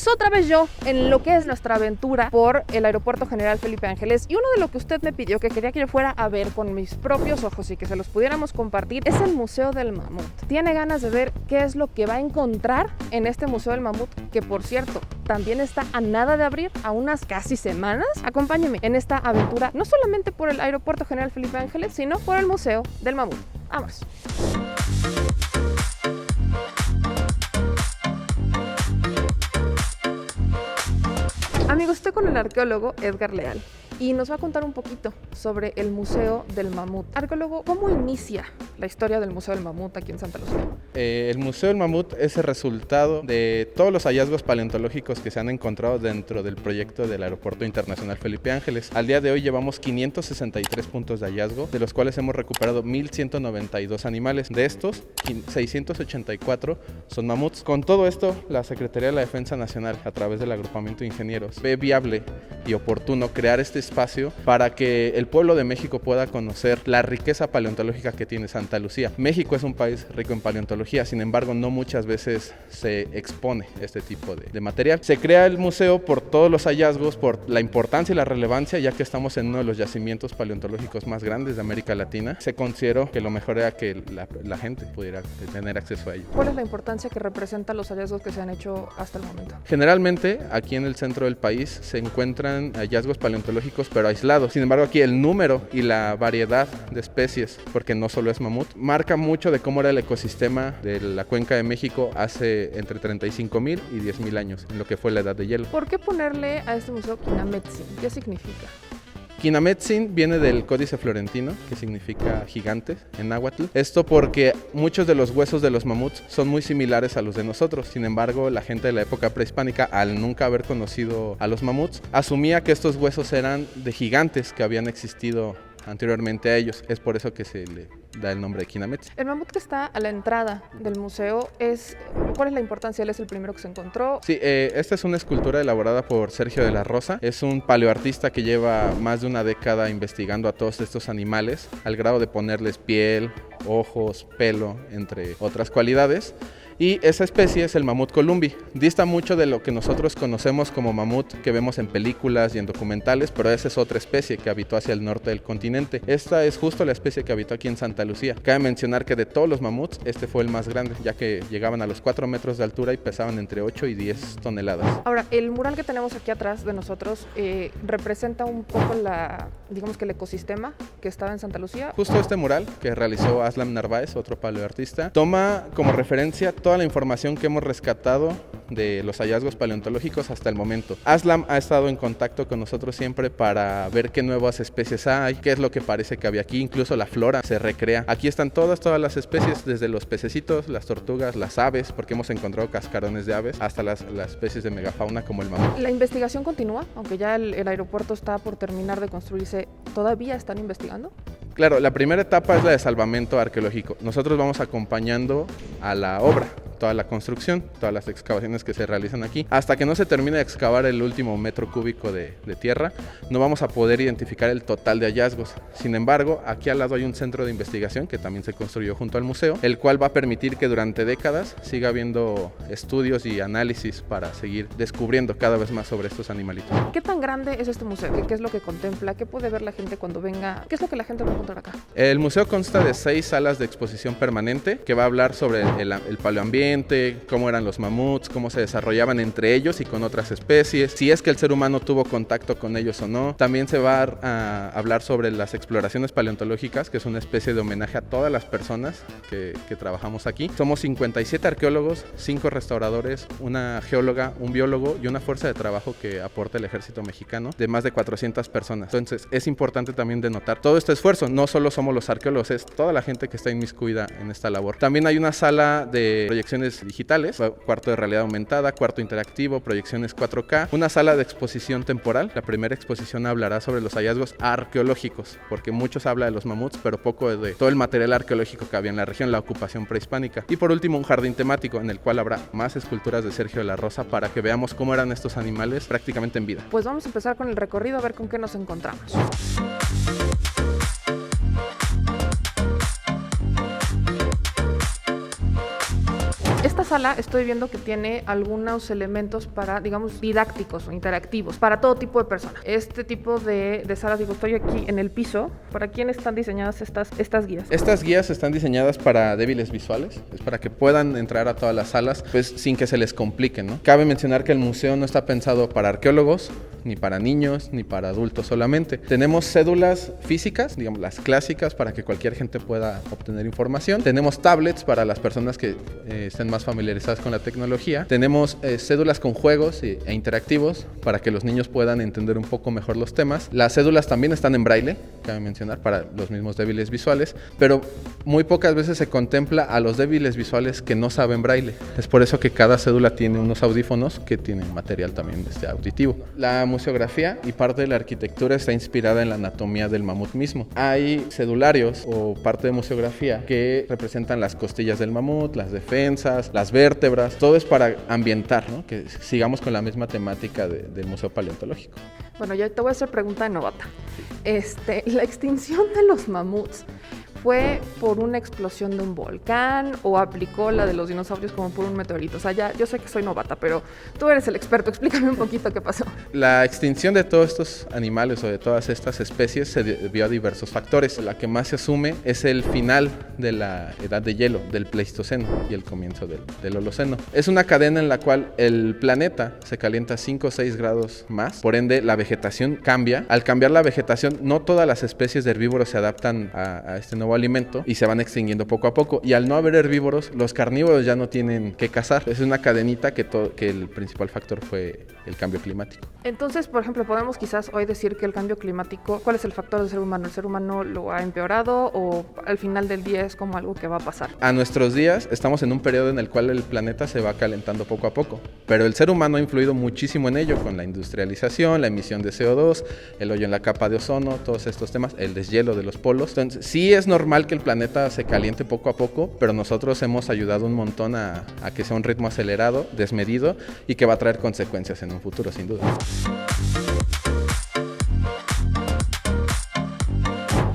pues otra vez yo en lo que es nuestra aventura por el Aeropuerto General Felipe Ángeles, y uno de lo que usted me pidió que quería que yo fuera a ver con mis propios ojos y que se los pudiéramos compartir es el Museo del Mamut. Tiene ganas de ver qué es lo que va a encontrar en este Museo del Mamut, que por cierto también está a nada de abrir, a unas casi semanas. Acompáñeme en esta aventura, no solamente por el Aeropuerto General Felipe Ángeles, sino por el Museo del Mamut. Vamos. Amigos, estoy con el arqueólogo Edgar Leal y nos va a contar un poquito sobre el Museo del Mamut. Arqueólogo, ¿cómo inicia la historia del Museo del Mamut aquí en Santa Lucía? El Museo del Mamut es el resultado de todos los hallazgos paleontológicos que se han encontrado dentro del proyecto del Aeropuerto Internacional Felipe Ángeles. Al día de hoy llevamos 563 puntos de hallazgo, de los cuales hemos recuperado 1,192 animales. De estos, 684 son mamuts. Con todo esto, la Secretaría de la Defensa Nacional, a través del agrupamiento de ingenieros, ve viable y oportuno crear este espacio para que el pueblo de México pueda conocer la riqueza paleontológica que tiene Santa Lucía. México es un país rico en paleontología, sin embargo no muchas veces se expone este tipo de material. Se crea el museo por todos los hallazgos, por la importancia y la relevancia, ya que estamos en uno de los yacimientos paleontológicos más grandes de América Latina. Se consideró que lo mejor era que la gente pudiera tener acceso a ello. ¿Cuál es la importancia que representan los hallazgos que se han hecho hasta el momento? Generalmente aquí en el centro del país se encuentran hallazgos paleontológicos pero aislados. Sin embargo, aquí el número y la variedad de especies, porque no solo es mamut, marca mucho de cómo era el ecosistema de la Cuenca de México hace entre 35,000 y 10,000 años, en lo que fue la edad de hielo. ¿Por qué ponerle a este museo Quinametzin? ¿Qué significa? Quinametzin viene del Códice Florentino, que significa gigante en náhuatl. Esto porque muchos de los huesos de los mamuts son muy similares a los de nosotros. Sin embargo, la gente de la época prehispánica, al nunca haber conocido a los mamuts, asumía que estos huesos eran de gigantes que habían existido anteriormente a ellos. Es por eso que se le da el nombre de Quinametzin. El mamut que está a la entrada del museo, ¿cuál es la importancia? ¿Él es el primero que se encontró? Sí, esta es una escultura elaborada por Sergio de la Rosa. Es un paleoartista que lleva más de una década investigando a todos estos animales, al grado de ponerles piel, ojos, pelo, entre otras cualidades. Y esa especie es el mamut columbi. Dista mucho de lo que nosotros conocemos como mamut que vemos en películas y en documentales, pero esa es otra especie que habitó hacia el norte del continente. Esta es justo la especie que habitó aquí en Santa Lucía. Cabe mencionar que de todos los mamuts, este fue el más grande, ya que llegaban a los 4 metros de altura y pesaban entre 8 y 10 toneladas. Ahora, el mural que tenemos aquí atrás de nosotros representa un poco digamos que el ecosistema que estaba en Santa Lucía. Justo este mural que realizó Aslam Narváez, otro paleoartista, toma como referencia toda la información que hemos rescatado de los hallazgos paleontológicos hasta el momento. Aslam ha estado en contacto con nosotros siempre para ver qué nuevas especies hay, qué es lo que parece que había aquí, incluso la flora se recrea. Aquí están todas las especies, desde los pececitos, las tortugas, las aves, porque hemos encontrado cascarones de aves, hasta las especies de megafauna como el mamut. La investigación continúa, aunque ya el aeropuerto está por terminar de construirse, ¿todavía están investigando? Claro, la primera etapa es la de salvamento arqueológico. Nosotros vamos acompañando a la obra, toda la construcción, todas las excavaciones que se realizan aquí. Hasta que no se termine de excavar el último metro cúbico de tierra, no vamos a poder identificar el total de hallazgos. Sin embargo, aquí al lado hay un centro de investigación que también se construyó junto al museo, el cual va a permitir que durante décadas siga habiendo estudios y análisis para seguir descubriendo cada vez más sobre estos animalitos. ¿Qué tan grande es este museo? ¿Qué es lo que contempla? ¿Qué puede ver la gente cuando venga? ¿Qué es lo que la gente va a encontrar acá? El museo consta de 6 salas de exposición permanente que va a hablar sobre el paleoambiente, cómo eran los mamuts, cómo se desarrollaban entre ellos y con otras especies, si es que el ser humano tuvo contacto con ellos o no. También se va a hablar sobre las exploraciones paleontológicas, que es una especie de homenaje a todas las personas que trabajamos aquí. Somos 57 arqueólogos, 5 restauradores, una geóloga, un biólogo y una fuerza de trabajo que aporta el ejército mexicano de más de 400 personas. Entonces es importante también denotar todo este esfuerzo. No solo somos los arqueólogos, es toda la gente que está inmiscuida en esta labor. También hay una sala de proyecciones digitales, cuarto de realidad aumentada, cuarto interactivo, proyecciones 4K, una sala de exposición temporal. La primera exposición hablará sobre los hallazgos arqueológicos, porque muchos habla de los mamuts, pero poco de todo el material arqueológico que había en la región, la ocupación prehispánica. Y por último, un jardín temático en el cual habrá más esculturas de Sergio de la Rosa para que veamos cómo eran estos animales prácticamente en vida. Pues vamos a empezar con el recorrido a ver con qué nos encontramos. Esta sala estoy viendo que tiene algunos elementos para, digamos, didácticos o interactivos, para todo tipo de personas. Este tipo de salas, digo, estoy aquí en el piso. ¿Para quién están diseñadas estas guías? Estas guías están diseñadas para débiles visuales, es para que puedan entrar a todas las salas, pues sin que se les complique, ¿no? Cabe mencionar que el museo no está pensado para arqueólogos, ni para niños, ni para adultos solamente. Tenemos cédulas físicas, digamos las clásicas, para que cualquier gente pueda obtener información. Tenemos tablets para las personas que estén más familiarizadas con la tecnología. Tenemos cédulas con juegos e interactivos para que los niños puedan entender un poco mejor los temas. Las cédulas también están en braille, cabe mencionar, para los mismos débiles visuales, pero muy pocas veces se contempla a los débiles visuales que no saben braille. Es por eso que cada cédula tiene unos audífonos que tienen material también auditivo. La museografía y parte de la arquitectura está inspirada en la anatomía del mamut mismo. Hay cedularios o parte de museografía que representan las costillas del mamut, las defensas, las vértebras. Todo es para ambientar, ¿no? Que sigamos con la misma temática del Museo Paleontológico. Bueno, yo te voy a hacer pregunta de novata. La extinción de los mamuts, ¿fue por una explosión de un volcán o aplicó la de los dinosaurios como por un meteorito? O sea, ya, yo sé que soy novata, pero tú eres el experto. Explícame un poquito qué pasó. La extinción de todos estos animales o de todas estas especies se debió a diversos factores. La que más se asume es el final de la edad de hielo, del Pleistoceno, y el comienzo del Holoceno. Es una cadena en la cual el planeta se calienta 5 o 6 grados más, por ende la vegetación cambia. Al cambiar la vegetación, no todas las especies de herbívoros se adaptan a este nuevo alimento y se van extinguiendo poco a poco, y al no haber herbívoros, los carnívoros ya no tienen que cazar. Es una cadenita que el principal factor fue el cambio climático. Entonces, por ejemplo, podemos quizás hoy decir que el cambio climático, ¿cuál es el factor del ser humano? ¿El ser humano lo ha empeorado o al final del día es como algo que va a pasar? A nuestros días estamos en un periodo en el cual el planeta se va calentando poco a poco, pero el ser humano ha influido muchísimo en ello con la industrialización, la emisión de CO2, el hoyo en la capa de ozono, todos estos temas, el deshielo de los polos. Entonces, sí es normal que el planeta se caliente poco a poco, pero nosotros hemos ayudado un montón a que sea un ritmo acelerado, desmedido, y que va a traer consecuencias en un futuro, sin duda.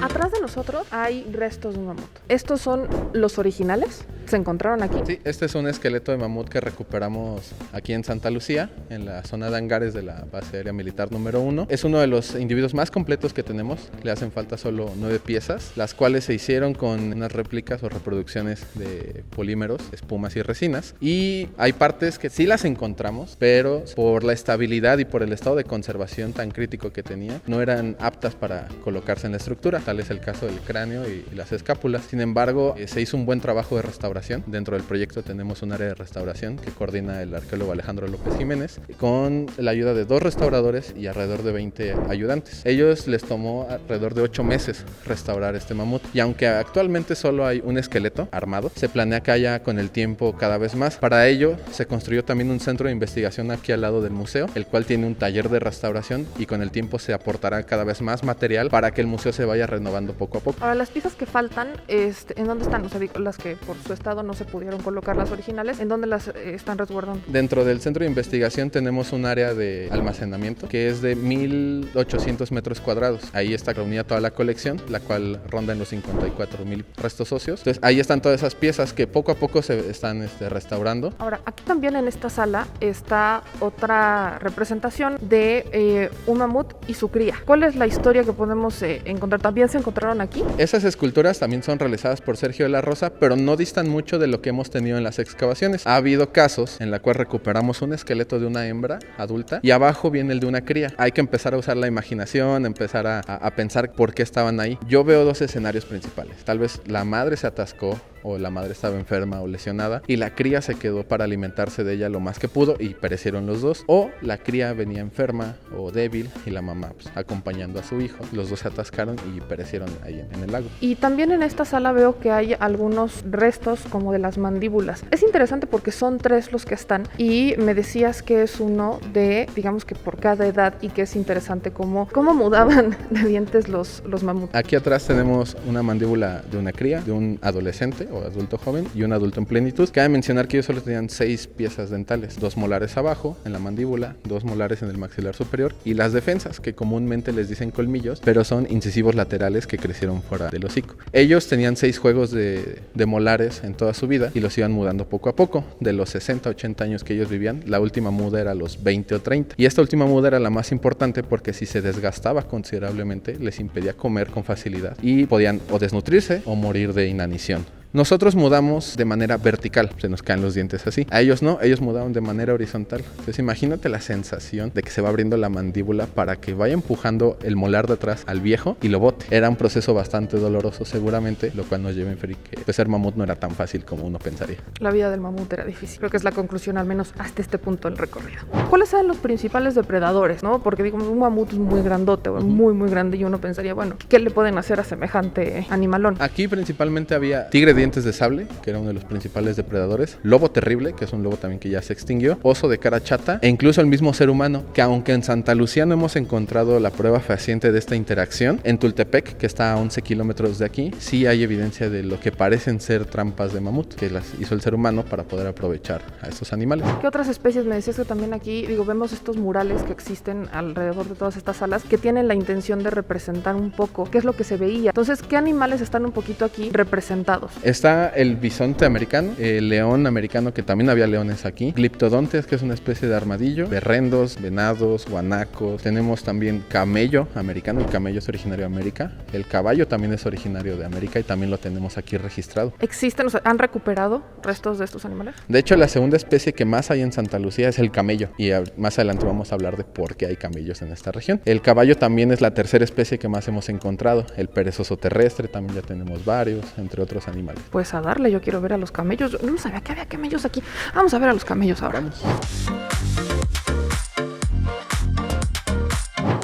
Atrás de nosotros hay restos de un mamut. ¿Estos son los originales? ¿Se encontraron aquí? Sí, este es un esqueleto de mamut que recuperamos aquí en Santa Lucía, en la zona de hangares de la base aérea militar número 1. Es uno de los individuos más completos que tenemos. Le hacen falta solo 9 piezas, las cuales se hicieron con unas réplicas o reproducciones de polímeros, espumas y resinas. Y hay partes que sí las encontramos, pero por la estabilidad y por el estado de conservación tan crítico que tenía, no eran aptas para colocarse en la estructura. Tal es el caso del cráneo y las escápulas. Sin embargo, se hizo un buen trabajo de restauración. Dentro del proyecto tenemos un área de restauración que coordina el arqueólogo Alejandro López Jiménez, con la ayuda de 2 restauradores y alrededor de 20 ayudantes. Ellos les tomó alrededor de 8 meses restaurar este mamut, y aunque actualmente solo hay un esqueleto armado, se planea que haya con el tiempo cada vez más. Para ello se construyó también un centro de investigación aquí al lado del museo, el cual tiene un taller de restauración, y con el tiempo se aportará cada vez más material para que el museo se vaya renovando poco a poco. Ahora, las piezas que faltan, ¿en dónde están? O sea, las que por su estado no se pudieron colocar, las originales, ¿en dónde las están resguardando? Dentro del centro de investigación tenemos un área de almacenamiento que es de 1.800 metros cuadrados. Ahí está reunida toda la colección, la cual ronda en los 54.000 restos óseos. Entonces ahí están todas esas piezas que poco a poco se están restaurando. Ahora, aquí también en esta sala está otra representación de un mamut y su cría. ¿Cuál es la historia que podemos encontrar? ¿También se encontraron aquí? Esas esculturas también son realizadas por Sergio de la Rosa, pero no distan mucho de lo que hemos tenido en las excavaciones. Ha habido casos en la cual recuperamos un esqueleto de una hembra adulta y abajo viene el de una cría. Hay que empezar a usar la imaginación, empezar a pensar por qué estaban ahí. Yo veo 2 escenarios principales. Tal vez la madre se atascó, o la madre estaba enferma o lesionada, y la cría se quedó para alimentarse de ella lo más que pudo y perecieron los 2. O la cría venía enferma o débil y la mamá acompañando a su hijo. Los 2 se atascaron y perecieron ahí en el lago. Y también en esta sala veo que hay algunos restos como de las mandíbulas. Es interesante porque son 3 los que están, y me decías que es uno de, digamos que por cada edad, y que es interesante cómo mudaban de dientes los mamuts. Aquí atrás tenemos una mandíbula de una cría, de un adolescente o adulto joven y un adulto en plenitud. Cabe mencionar que ellos solo tenían 6 piezas dentales, 2 molares abajo en la mandíbula, 2 molares en el maxilar superior y las defensas, que comúnmente les dicen colmillos, pero son incisivos laterales que crecieron fuera del hocico. Ellos tenían 6 juegos de molares en toda su vida y los iban mudando poco a poco. De los 60, 80 años que ellos vivían, la última muda era a los 20 o 30. Y esta última muda era la más importante porque si se desgastaba considerablemente, les impedía comer con facilidad y podían o desnutrirse o morir de inanición. Nosotros mudamos de manera vertical, se nos caen los dientes así. A ellos no, ellos mudaron de manera horizontal. Entonces imagínate la sensación de que se va abriendo la mandíbula para que vaya empujando el molar de atrás al viejo y lo bote. Era un proceso bastante doloroso seguramente, lo cual nos lleva a inferir que ser mamut no era tan fácil como uno pensaría. La vida del mamut era difícil. Creo que es la conclusión, al menos hasta este punto del recorrido. ¿Cuáles eran los principales depredadores, no? Porque digo, un mamut es muy grandote, muy grande, y uno pensaría, bueno, ¿qué le pueden hacer a semejante animalón? Aquí principalmente había tigre de dientes de sable, que era uno de los principales depredadores, lobo terrible, que es un lobo también que ya se extinguió, oso de cara chata, e incluso el mismo ser humano, que aunque en Santa Lucía no hemos encontrado la prueba fehaciente de esta interacción, en Tultepec, que está a 11 kilómetros de aquí, sí hay evidencia de lo que parecen ser trampas de mamut, que las hizo el ser humano para poder aprovechar a estos animales. ¿Qué otras especies? Me decías que también aquí, digo, vemos estos murales que existen alrededor de todas estas salas, que tienen la intención de representar un poco qué es lo que se veía. Entonces, ¿qué animales están un poquito aquí representados? Está el bisonte americano, el león americano, que también había leones aquí, gliptodontes, que es una especie de armadillo, berrendos, venados, guanacos, tenemos también camello americano, el camello es originario de América, el caballo también es originario de América y también lo tenemos aquí registrado. ¿Existen, o sea, han recuperado restos de estos animales? De hecho, la segunda especie que más hay en Santa Lucía es el camello y más adelante vamos a hablar de por qué hay camellos en esta región. El caballo también es la tercera especie que más hemos encontrado, el perezoso terrestre también ya tenemos varios, entre otros animales. Pues a darle, yo quiero ver a los camellos. Yo no sabía que había camellos aquí. Vamos a ver a los camellos ahora. Vamos.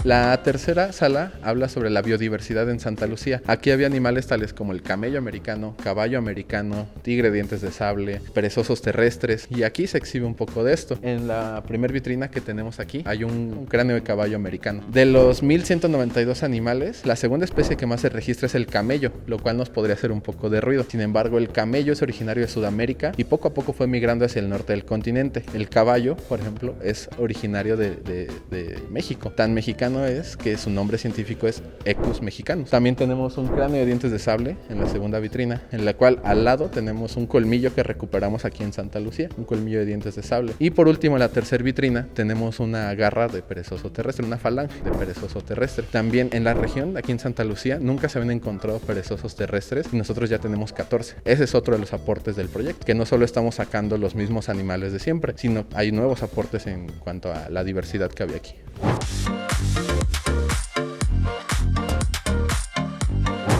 La tercera sala habla sobre la biodiversidad en Santa Lucía. Aquí había animales tales como el camello americano, caballo americano, tigre de dientes de sable, perezosos terrestres, y aquí se exhibe un poco de esto. En la primer vitrina que tenemos aquí hay un cráneo de caballo americano. De los 1192 animales, la segunda especie que más se registra es el camello, lo cual nos podría hacer un poco de ruido. Sin embargo, el camello es originario de Sudamérica y poco a poco fue migrando hacia el norte del continente. El caballo, por ejemplo, es originario de México. Tan mexicano es que su nombre científico es Equus mexicanus. También tenemos un cráneo de dientes de sable en la segunda vitrina, en la cual al lado tenemos un colmillo que recuperamos aquí en Santa Lucía, un colmillo de dientes de sable. Y por último, en la tercera vitrina tenemos una garra de perezoso terrestre, una falange de perezoso terrestre. También en la región, aquí en Santa Lucía, nunca se habían encontrado perezosos terrestres y nosotros ya tenemos 14. Ese es otro de los aportes del proyecto, que no solo estamos sacando los mismos animales de siempre, sino hay nuevos aportes en cuanto a la diversidad que había aquí.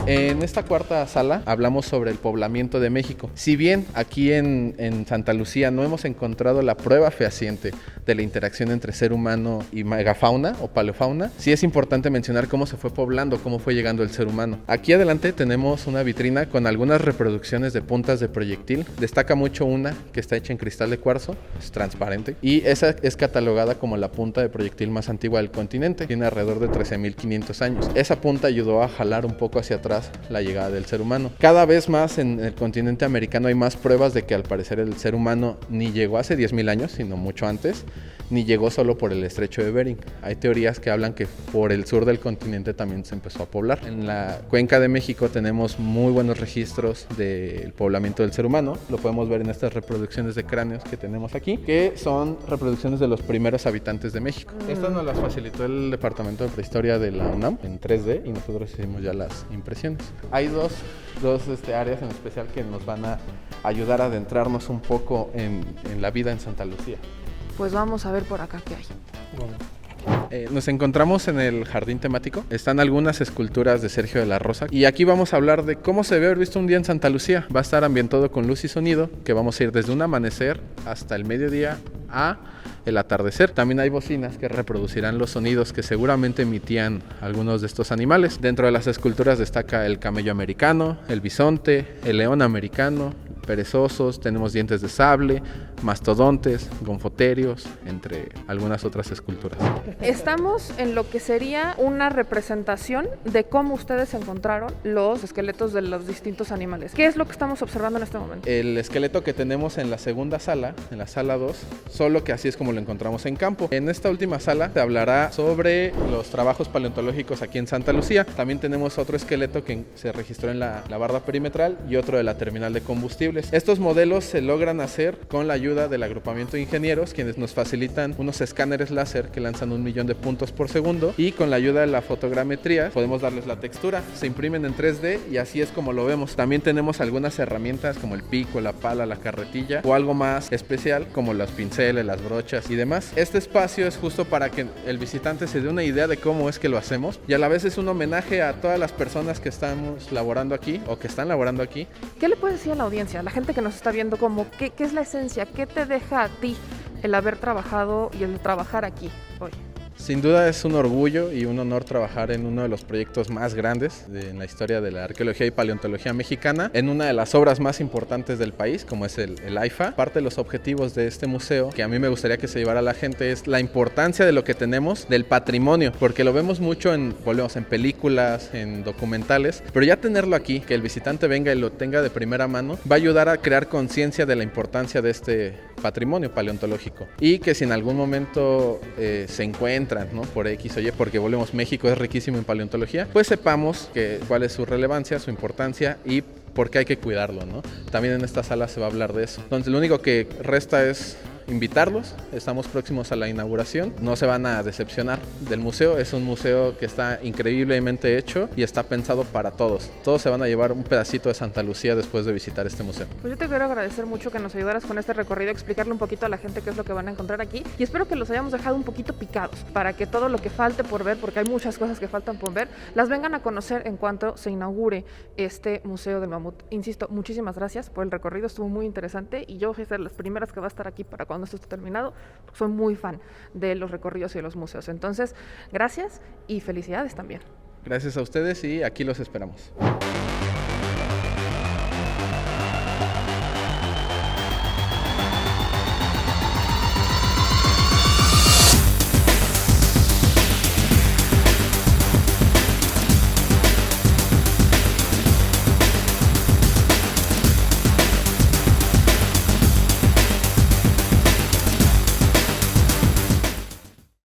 En esta cuarta sala hablamos sobre el poblamiento de México. Si bien aquí en Santa Lucía no hemos encontrado la prueba fehaciente de la interacción entre ser humano y megafauna o paleofauna, sí es importante mencionar cómo se fue poblando, cómo fue llegando el ser humano. Aquí adelante tenemos una vitrina con algunas reproducciones de puntas de proyectil. Destaca mucho una que está hecha en cristal de cuarzo, es transparente, y esa es catalogada como la punta de proyectil más antigua del continente. Tiene alrededor de 13.500 años. Esa punta ayudó a jalar un poco hacia atrás la llegada del ser humano. Cada vez más en el continente americano hay más pruebas de que al parecer el ser humano ni llegó hace 10.000 años, sino mucho antes, ni llegó solo por el estrecho de Bering. Hay teorías que hablan que por el sur del continente también se empezó a poblar. En la cuenca de México tenemos muy buenos registros del poblamiento del ser humano. Lo podemos ver en estas reproducciones de cráneos que tenemos aquí, que son reproducciones de los primeros habitantes de México. Estas nos las facilitó el Departamento de Prehistoria de la UNAM en 3D y nosotros hicimos ya las impresiones. Hay dos áreas en especial que nos van a ayudar a adentrarnos un poco en la vida en Santa Lucía. Pues vamos a ver por acá qué hay. Nos encontramos en el jardín temático. Están algunas esculturas de Sergio de la Rosa. Y aquí vamos a hablar de cómo se debe haber visto un día en Santa Lucía. Va a estar ambientado con luz y sonido, que vamos a ir desde un amanecer hasta el mediodía a el atardecer. También hay bocinas que reproducirán los sonidos que seguramente emitían algunos de estos animales. Dentro de las esculturas destaca el camello americano, el bisonte, el león americano, perezosos, tenemos dientes de sable, mastodontes, gonfoterios, entre algunas otras esculturas. Estamos en lo que sería una representación de cómo ustedes encontraron los esqueletos de los distintos animales. ¿Qué es lo que estamos observando en este momento? El esqueleto que tenemos en la segunda sala, en la sala 2, solo que así es como lo encontramos en campo. En esta última sala se hablará sobre los trabajos paleontológicos aquí en Santa Lucía. También tenemos otro esqueleto que se registró en la barda perimetral y otro de la terminal de combustibles. Estos modelos se logran hacer con la ayuda del agrupamiento de ingenieros, quienes nos facilitan unos escáneres láser que lanzan 1 millón de puntos por segundo, y con la ayuda de la fotogrametría podemos darles la textura. Se imprimen en 3D y así es como lo vemos. También tenemos algunas herramientas como el pico, la pala, la carretilla o algo más especial como los pinceles, las brochas y demás. Este espacio es justo para que el visitante se dé una idea de cómo es que lo hacemos, y a la vez es un homenaje a todas las personas que estamos laborando aquí o que están laborando aquí. ¿Qué le puedes decir a la audiencia, a la gente que nos está viendo, como qué es la esencia, qué te deja a ti el haber trabajado y el trabajar aquí hoy? Sin duda es un orgullo y un honor trabajar en uno de los proyectos más grandes en la historia de la arqueología y paleontología mexicana, en una de las obras más importantes del país, como es el AIFA. Parte de los objetivos de este museo, que a mí me gustaría que se llevara a la gente, es la importancia de lo que tenemos, del patrimonio, porque lo vemos mucho volvemos en películas, en documentales, pero ya tenerlo aquí, que el visitante venga y lo tenga de primera mano, va a ayudar a crear conciencia de la importancia de este patrimonio paleontológico, y que si en algún momento se encuentra, ¿no?, por X o Y, porque volvemos, México es riquísimo en paleontología, pues sepamos cuál es su relevancia, su importancia y por qué hay que cuidarlo, ¿no? También en esta sala se va a hablar de eso. Entonces lo único que resta es invitarlos. Estamos próximos a la inauguración. No se van a decepcionar del museo. Es un museo que está increíblemente hecho y está pensado para todos. Todos se van a llevar un pedacito de Santa Lucía después de visitar este museo. Pues yo te quiero agradecer mucho que nos ayudaras con este recorrido, explicarle un poquito a la gente qué es lo que van a encontrar aquí, y espero que los hayamos dejado un poquito picados para que todo lo que falte por ver, porque hay muchas cosas que faltan por ver, las vengan a conocer en cuanto se inaugure este Museo del Mamut. Insisto, muchísimas gracias por el recorrido, estuvo muy interesante y yo voy a ser las primeras que va a estar aquí para cuando esto esté terminado. Soy muy fan de los recorridos y de los museos. Entonces, gracias y felicidades también. Gracias a ustedes y aquí los esperamos.